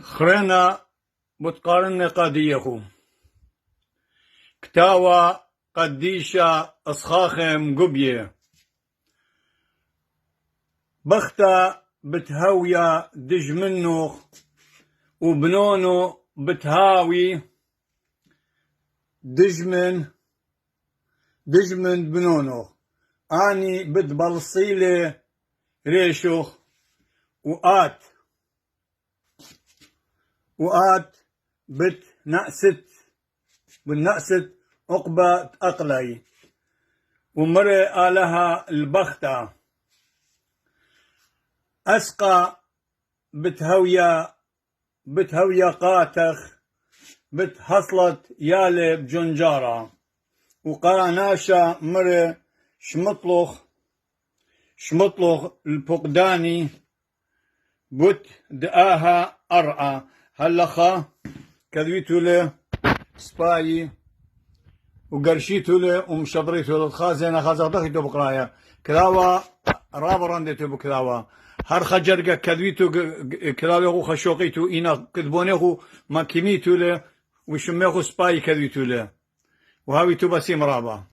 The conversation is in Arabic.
خرينا بتقارن قاديخو كتاوى قديشة أصخاخم قبية بختا بتهويا دج منو وبنونو بتهاوي دجمن بنونو اني بتبلصيلي ريشو وآت بالنأست عقبة أقلي ومرئ لها البختة أسقى بتهويا قاتخ بتحصلت يالي بجنجارة وقراناشا مرئ شمطلخ الفقداني بت دقاها أرعى هلخا كذويتو له سباي وقرشيتو له ومشبريتو له الخازنة خازغدخيتو بقرايا كلاوا رابرندتو بكلاوا هر خجرقا كذويتو كلاوا خشوقيتو إنا كذبونيخو ما كيميتو له وشميخو سباي كذويتو له وهاويتو بسيم رابا